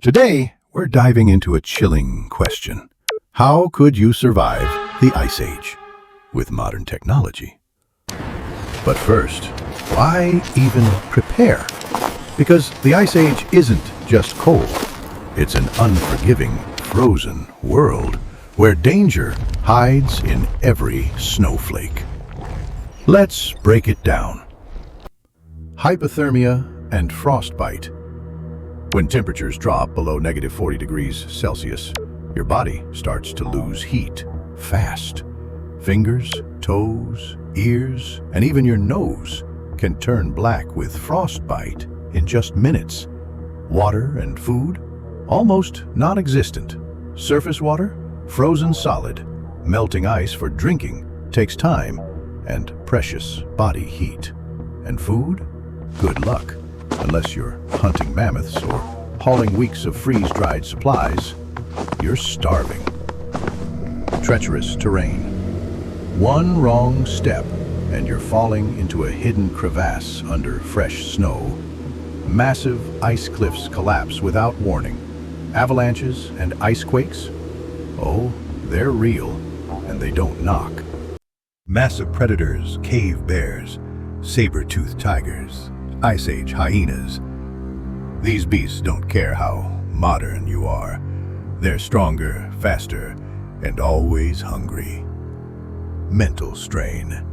Today, we're diving into a chilling question. How could you survive the Ice Age with modern technology? But first, why even prepare? Because the Ice Age isn't just cold. It's an unforgiving, frozen world where danger hides in every snowflake. Let's break it down. Hypothermia and frostbite. When temperatures drop below -40 degrees Celsius, your body starts to lose heat fast. Fingers, toes, ears, and even your nose can turn black with frostbite in just minutes. Water and food, almost non-existent. Surface water, frozen solid. Melting ice for drinking takes time and precious body heat. And food? Good luck. Unless you're hunting mammoths or hauling weeks of freeze-dried supplies, you're starving. Treacherous terrain. One wrong step and you're falling into a hidden crevasse under fresh snow. Massive ice cliffs collapse without warning. Avalanches and ice quakes? Oh, they're real, and they don't knock. Massive predators, cave bears, saber-toothed tigers, Ice Age hyenas. These beasts don't care how modern you are. They're stronger, faster, and always hungry. Mental strain.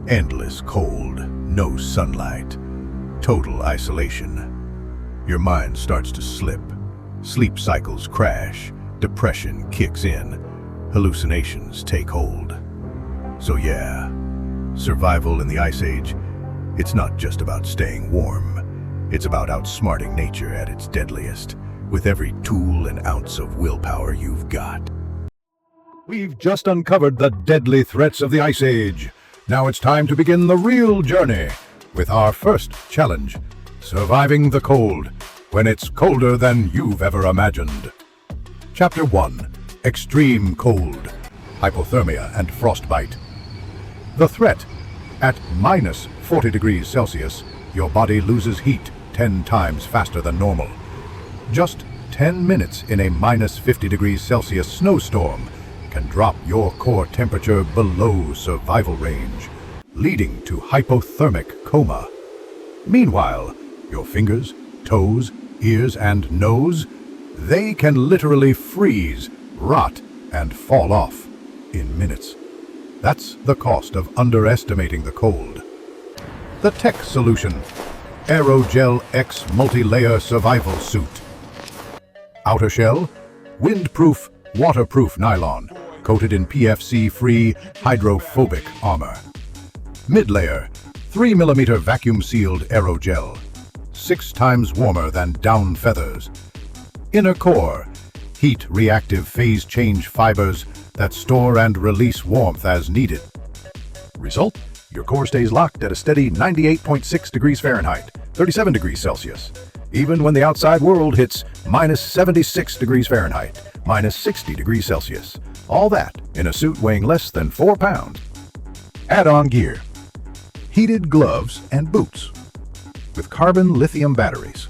Endless cold, no sunlight, total isolation. Your mind starts to slip. Sleep cycles crash. Depression kicks in. Hallucinations take hold. So yeah, survival in the Ice Age, it's not just about staying warm. It's about outsmarting nature at its deadliest, with every tool and ounce of willpower you've got. We've just uncovered the deadly threats of the Ice Age. Now it's time to begin the real journey with our first challenge, surviving the cold when it's colder than you've ever imagined. Chapter 1. Extreme Cold, Hypothermia and Frostbite. The threat. At -40 degrees Celsius, your body loses heat 10 times faster than normal. Just 10 minutes in a -50 degrees Celsius snowstorm can drop your core temperature below survival range, leading to hypothermic coma. Meanwhile, your fingers, toes, ears, and nose, they can literally freeze, rot, and fall off in minutes. That's the cost of underestimating the cold. The tech solution. Aerogel-X multi-layer survival suit. Outer shell, windproof, waterproof nylon, coated in PFC-free hydrophobic armor. Mid-layer, 3mm vacuum-sealed aerogel, 6 times warmer than down feathers. Inner core, heat-reactive phase change fibers that store and release warmth as needed. Result? Your core stays locked at a steady 98.6 degrees Fahrenheit, 37 degrees Celsius, even when the outside world hits -76 degrees Fahrenheit, -60 degrees Celsius. All that in a suit weighing less than 4 pounds. Add-on gear. Heated gloves and boots with carbon lithium batteries.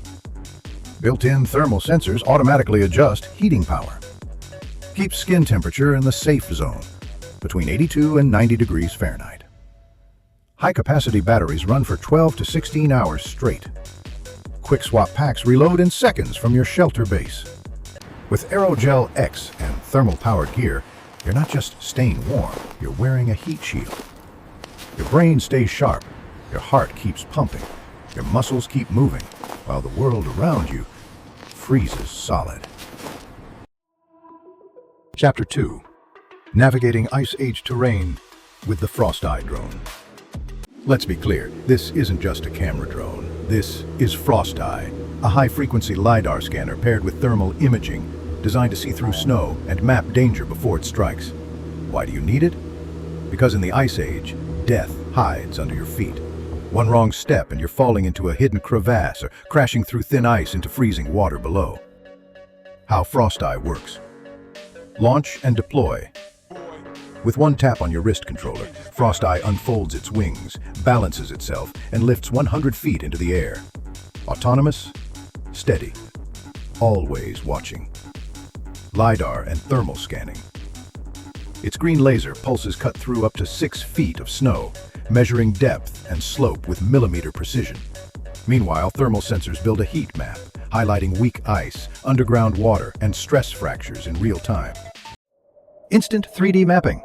Built-in thermal sensors automatically adjust heating power. Keep skin temperature in the safe zone, between 82 and 90 degrees Fahrenheit. High-capacity batteries run for 12 to 16 hours straight. Quick swap packs reload in seconds from your shelter base. With Aerogel-X and thermal-powered gear, you're not just staying warm, you're wearing a heat shield. Your brain stays sharp, your heart keeps pumping, your muscles keep moving, while the world around you freezes solid. Chapter 2. Navigating Ice Age terrain with the FrostEye drone. Let's be clear, this isn't just a camera drone. This is FrostEye, a high-frequency LiDAR scanner paired with thermal imaging, designed to see through snow and map danger before it strikes. Why do you need it? Because in the Ice Age, death hides under your feet. One wrong step and you're falling into a hidden crevasse or crashing through thin ice into freezing water below. How FrostEye works. Launch and deploy. With one tap on your wrist controller, FrostEye unfolds its wings, balances itself, and lifts 100 feet into the air. Autonomous, steady. always watching. LiDAR and thermal scanning. Its green laser pulses cut through up to 6 feet of snow, measuring depth and slope with millimeter precision. Meanwhile, thermal sensors build a heat map, highlighting weak ice, underground water, and stress fractures in real time. Instant 3D mapping.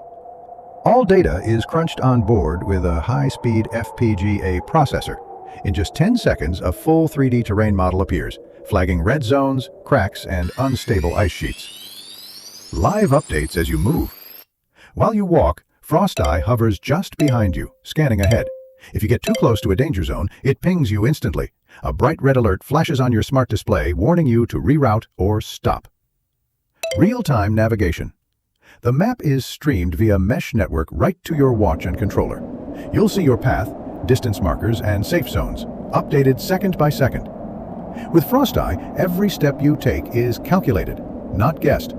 All data is crunched on board with a high-speed FPGA processor. In just 10 seconds, a full 3D terrain model appears, flagging red zones, cracks, and unstable ice sheets. Live updates as you move. While you walk, FrostEye hovers just behind you, scanning ahead. If you get too close to a danger zone, it pings you instantly. A bright red alert flashes on your smart display, warning you to reroute or stop. Real-time navigation. The map is streamed via mesh network right to your watch and controller. You'll see your path, distance markers, and safe zones, updated second by second. With FrostEye, every step you take is calculated, not guessed.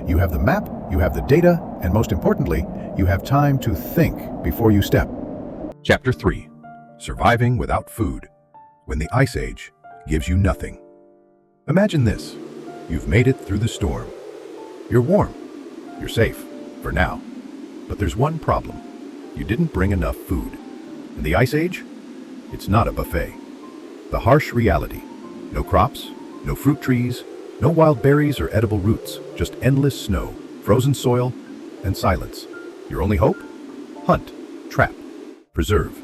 You have the map, you have the data, and most importantly, you have time to think before you step. Chapter 3. Surviving without food. When the Ice Age gives you nothing. Imagine this. You've made it through the storm. You're warm. You're safe, for now. But there's one problem. You didn't bring enough food. In the Ice Age, it's not a buffet. The harsh reality. No crops, no fruit trees, no wild berries or edible roots, just endless snow, frozen soil, and silence. Your only hope? Hunt, trap, preserve.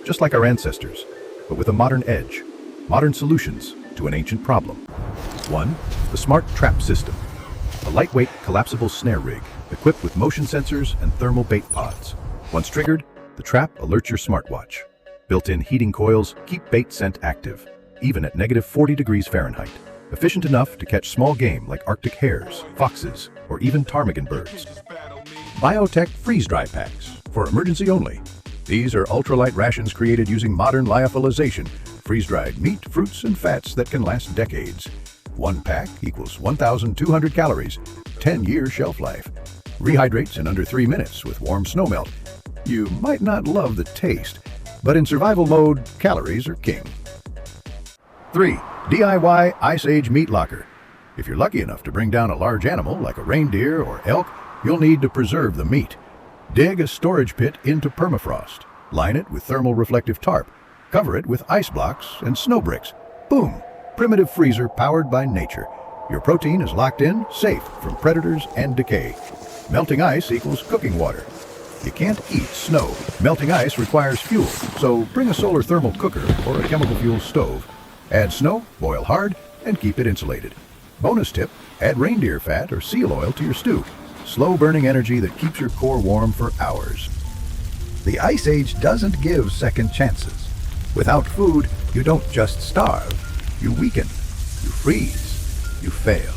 Just like our ancestors, but with a modern edge. Modern solutions to an ancient problem. 1. The Smart Trap System. A lightweight, collapsible snare rig, equipped with motion sensors and thermal bait pods. Once triggered, the trap alerts your smartwatch. Built-in heating coils keep bait scent active, even at -40 degrees Fahrenheit. Efficient enough to catch small game like Arctic hares, foxes, or even ptarmigan birds. Biotech freeze-dry packs, for emergency only. These are ultralight rations created using modern lyophilization, freeze-dried meat, fruits, and fats that can last decades. One pack equals 1,200 calories, 10-year shelf life. Rehydrates in under 3 minutes with warm snowmelt. You might not love the taste, but in survival mode, calories are king. 3. DIY Ice Age Meat Locker. If you're lucky enough to bring down a large animal like a reindeer or elk, you'll need to preserve the meat. Dig a storage pit into permafrost. Line it with thermal reflective tarp. Cover it with ice blocks and snow bricks. Boom! Primitive freezer powered by nature. Your protein is locked in, safe from predators and decay. Melting ice equals cooking water. You can't eat snow. Melting ice requires fuel, so bring a solar thermal cooker or a chemical fuel stove. Add snow, boil hard, and keep it insulated. Bonus tip, add reindeer fat or seal oil to your stew. Slow-burning energy that keeps your core warm for hours. The Ice Age doesn't give second chances. Without food, you don't just starve. You weaken, you freeze, you fail.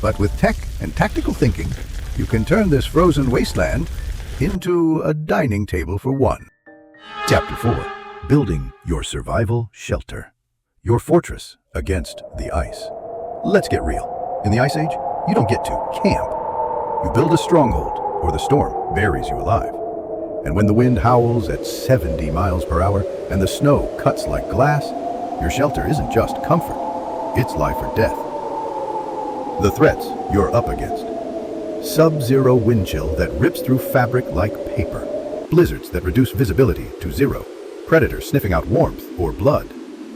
But with tech and tactical thinking, you can turn this frozen wasteland into a dining table for one. Chapter 4. Building your survival shelter. Your fortress against the ice. Let's get real. In the Ice Age, you don't get to camp. You build a stronghold, or the storm buries you alive. And when the wind howls at 70 miles per hour and the snow cuts like glass, your shelter isn't just comfort, it's life or death. The threats you're up against. Sub-zero wind chill that rips through fabric like paper. Blizzards that reduce visibility to zero. Predators sniffing out warmth or blood.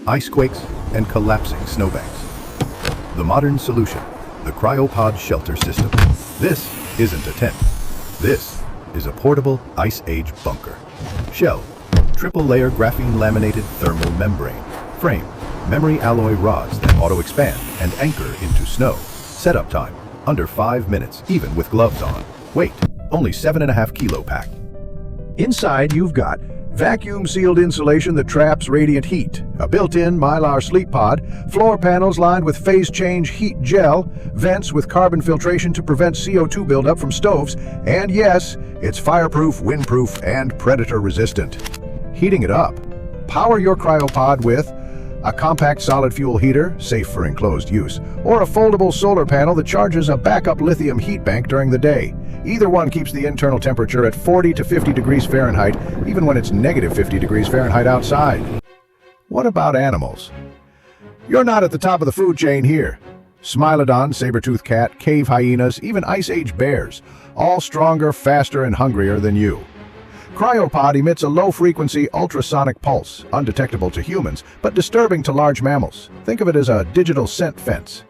Ice quakes and collapsing snowbanks. The modern solution, the CryoPod shelter system. This isn't a tent. This is a portable Ice Age bunker. Shell, triple-layer graphene-laminated thermal membrane. Frame, memory alloy rods that auto-expand and anchor into snow. Setup time, under 5 minutes, even with gloves on. Weight, only 7.5 kilo pack. Inside you've got vacuum-sealed insulation that traps radiant heat, a built-in Mylar sleep pod, floor panels lined with phase-change heat gel, vents with carbon filtration to prevent CO2 buildup from stoves, and yes, it's fireproof, windproof, and predator-resistant. Heating it up. Power your CryoPod with a compact solid fuel heater, safe for enclosed use, or a foldable solar panel that charges a backup lithium heat bank during the day. Either one keeps the internal temperature at 40 to 50 degrees Fahrenheit, even when it's -50 degrees Fahrenheit outside. What about animals? You're not at the top of the food chain here. Smilodon, saber-tooth cat, cave hyenas, even Ice Age bears, all stronger, faster, and hungrier than you. CryoPod emits a low-frequency ultrasonic pulse, undetectable to humans, but disturbing to large mammals. Think of it as a digital scent fence.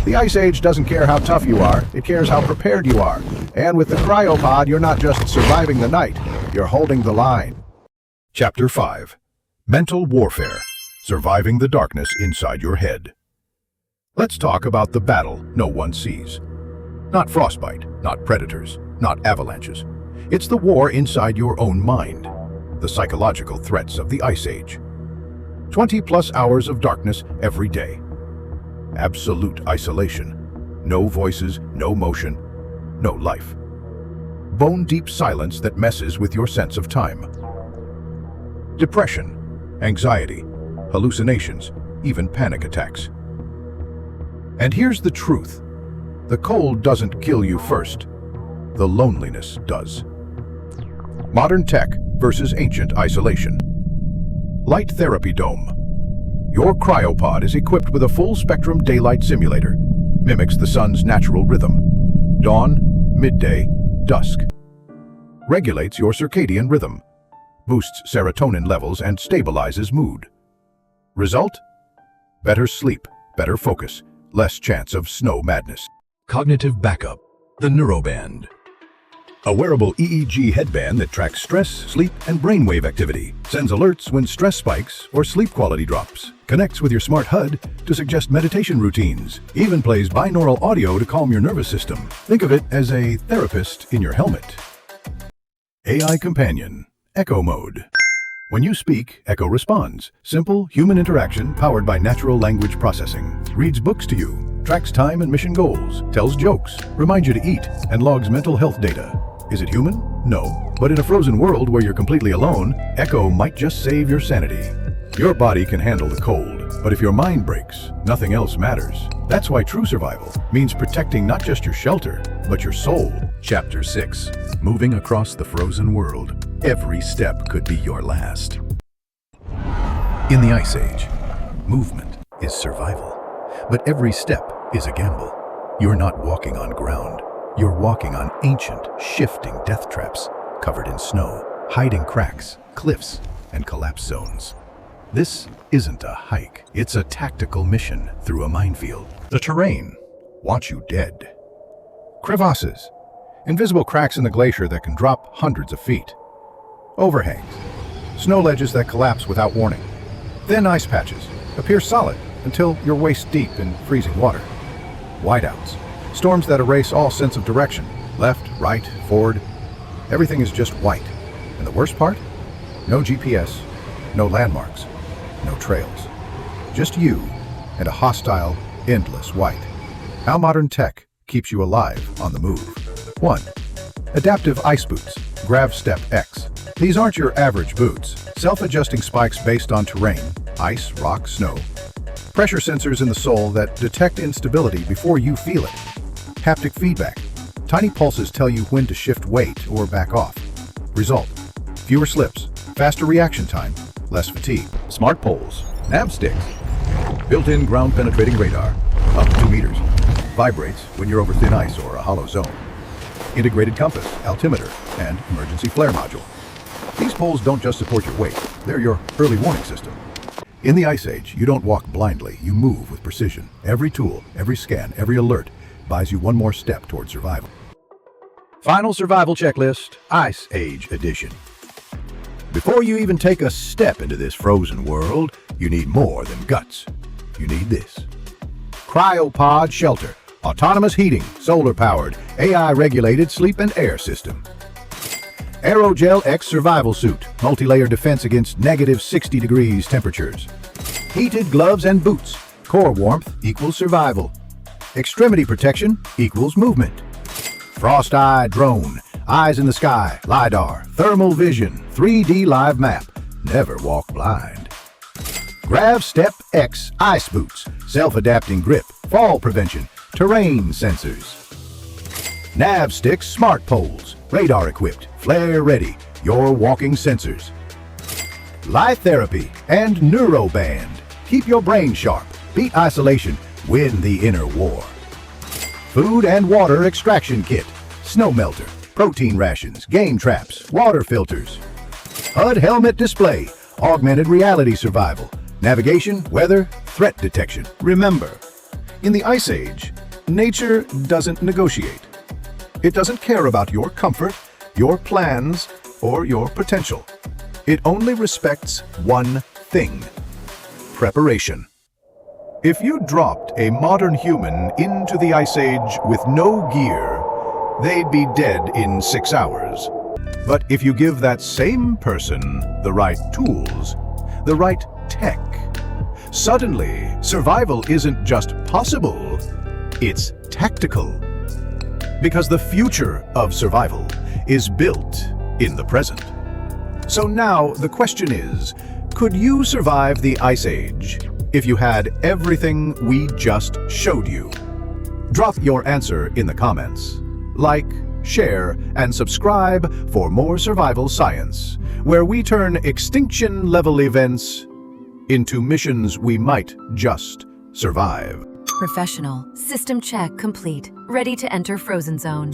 The Ice Age doesn't care how tough you are, it cares how prepared you are. And with the CryoPod, you're not just surviving the night, you're holding the line. Chapter 5. Mental Warfare. Surviving the darkness inside your head. Let's talk about the battle no one sees. Not frostbite, not predators, not avalanches. It's the war inside your own mind. The psychological threats of the Ice Age. 20+ hours of darkness every day. Absolute isolation. No voices, no motion, no life. Bone-deep silence that messes with your sense of time. Depression, anxiety, hallucinations, even panic attacks. And here's the truth. The cold doesn't kill you first. The loneliness does. Modern tech versus ancient isolation. Light Therapy Dome. Your CryoPod is equipped with a full-spectrum daylight simulator. Mimics the sun's natural rhythm. Dawn, midday, dusk. Regulates your circadian rhythm. Boosts serotonin levels and stabilizes mood. Result? Better sleep, better focus, less chance of snow madness. Cognitive backup. The Neuroband. A wearable EEG headband that tracks stress, sleep, and brainwave activity. Sends alerts when stress spikes or sleep quality drops. Connects with your smart HUD to suggest meditation routines. Even plays binaural audio to calm your nervous system. Think of it as a therapist in your helmet. AI Companion. Echo Mode. When you speak, Echo responds. Simple, human interaction powered by natural language processing. Reads books to you. Tracks time and mission goals. Tells jokes. Reminds you to eat. And logs mental health data. Is it human? No. But in a frozen world where you're completely alone, Echo might just save your sanity. Your body can handle the cold, but if your mind breaks, nothing else matters. That's why true survival means protecting not just your shelter, but your soul. Chapter 6. Moving across the frozen world. Every step could be your last. In the Ice Age, movement is survival, but every step is a gamble. You're not walking on ground. You're walking on ancient, shifting death traps, covered in snow, hiding cracks, cliffs, and collapse zones. This isn't a hike. It's a tactical mission through a minefield. The terrain wants you dead. Crevasses, invisible cracks in the glacier that can drop hundreds of feet. Overhangs, snow ledges that collapse without warning. Thin ice patches appear solid until you're waist deep in freezing water. Whiteouts, storms that erase all sense of direction. Left, right, forward. Everything is just white. And the worst part? No GPS, no landmarks, no trails. Just you and a hostile, endless white. How modern tech keeps you alive on the move. 1. Adaptive ice boots. Gravstep-X. These aren't your average boots. Self-adjusting spikes based on terrain, ice, rock, snow. Pressure sensors in the sole that detect instability before you feel it. Haptic feedback. Tiny pulses tell you when to shift weight or back off. Result: fewer slips, faster reaction time, less fatigue. Smart poles. Nav sticks. Built-in ground-penetrating radar. Up to 2 meters. Vibrates when you're over thin ice or a hollow zone. Integrated compass, altimeter, and emergency flare module. These poles don't just support your weight, they're your early warning system. In the Ice Age, you don't walk blindly, you move with precision. Every tool, every scan, every alert buys you one more step toward survival. Final survival checklist, Ice Age Edition. Before you even take a step into this frozen world, you need more than guts. You need this. CryoPod Shelter. Autonomous heating, solar-powered, AI-regulated sleep and air system. Aerogel-X survival suit, multi-layer defense against -60 degrees temperatures. Heated gloves and boots, core warmth equals survival. Extremity protection equals movement. FrostEye drone, eyes in the sky, LiDAR, thermal vision, 3D live map, never walk blind. Gravstep-X ice boots, self-adapting grip, fall prevention, terrain sensors. Nav sticks smart poles, radar equipped, flare ready, your walking sensors. Light therapy and Neuroband. Keep your brain sharp, beat isolation, win the inner war. Food and water extraction kit, snow melter, protein rations, game traps, water filters. HUD helmet display, augmented reality survival, navigation, weather, threat detection. Remember, in the Ice Age, nature doesn't negotiate. It doesn't care about your comfort, your plans, or your potential. It only respects one thing: preparation. If you dropped a modern human into the Ice Age with no gear, they'd be dead in 6 hours. But if you give that same person the right tools, the right tech, suddenly survival isn't just possible, it's tactical. Because the future of survival is built in the present. So now the question is, could you survive the Ice Age if you had everything we just showed you? Drop your answer in the comments. Like, share, and subscribe for more survival science, where we turn extinction-level events into missions we might just survive. Professional. System check complete. Ready to enter Frozen Zone.